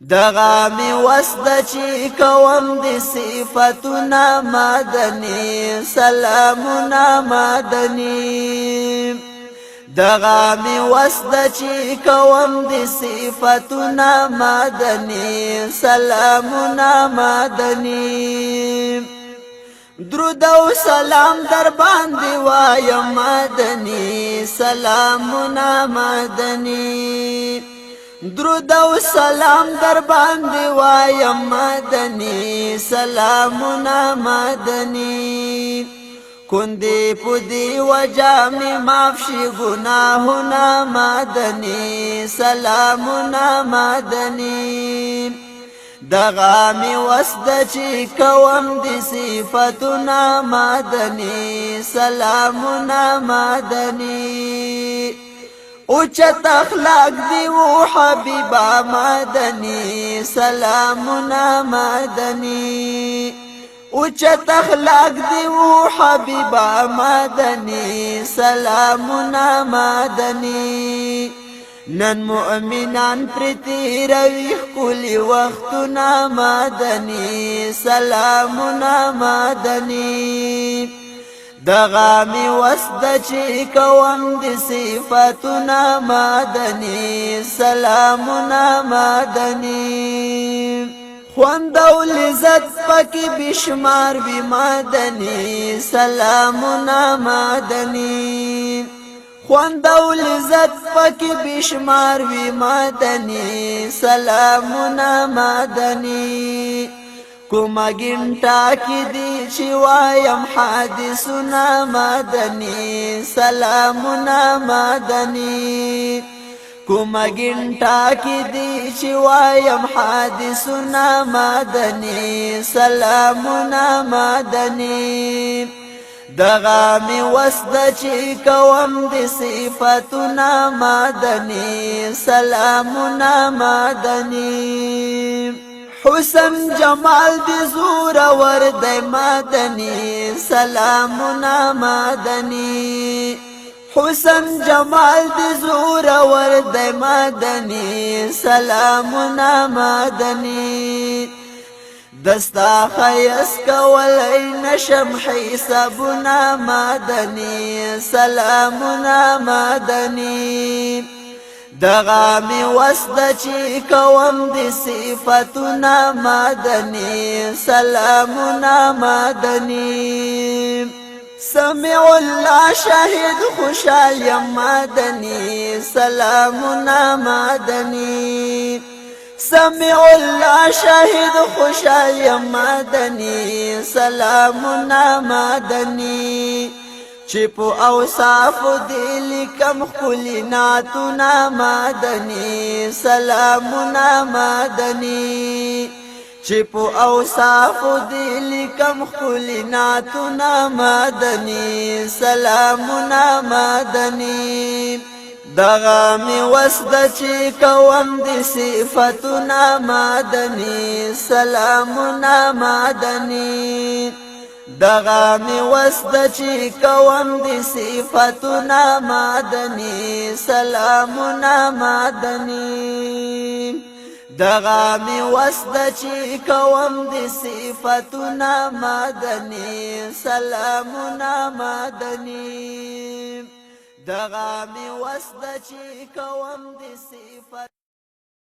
دغه می وسد چې کوم د صفاتنا مدني سلامنا مدني دغه می وسد چې کوم د صفاتنا مدني سلامنا مدني درود او سلام در باندې وایم مدني سلامنا مدني درود او سلام در باندې وایم مدني سلامنا مدني کندې پدی وجامي معاف شي گناهونه مدني سلامنا مدني دغه می وسد چې کوم د صفاتنا مدني سلامنا مدني اوچت اخلاق دی و حبیبا مدنی سلامنا مدنی اوچت اخلاق دی و حبیبا مدنی سلامنا مدنی نن مؤمنان پرتی رویخ کلی وقتنا مدنی سلامنا مدنی دغه می وسد چې کوم د صفاتنا مدني سلامنا مدني خوند او لذت پکې بشمار بی مدني سلامنا مدني خوند او لذت پکې بشمار بی مدني سلامنا مدني کومه ګنټه کې دی چې وایم حادثنا مدني سلامنا مدني کومه ګنټه کې دی چې وایم حادثنا مدني سلامنا مدني دغه می وسد چې کوم د صفاتنا مدني سلامنا مدني حسن جمال دی زور ورد مدنی سلامنا مدنی حسن جمال دی زور ورد مدنی سلامنا مدنی دستا خیس کولی نشم حسابنا مدنی سلامنا مدنی دغه می وسد چې کوم د صفاتنا مدني سلامنا مدني سمع الله شاهد خوشال یم مدني سلامنا مدني سمع الله شاهد خوشال یم مدني سلامنا مدني چې په اوصاف دې لیکم خلیناتنا مدني سلامنا مدني چې په اوصاف دې لیکم خلیناتنا مدني سلامنا مدني دغه می وسد چې کوم د صفاتنا مدني سلامنا مدني دغه می وسد چې کوم د صفاتنا مدني سلامنا مدني دغه می وسد چې کوم د صفاتنا مدني سلامنا مدني دغه می وسد چې کوم د صفات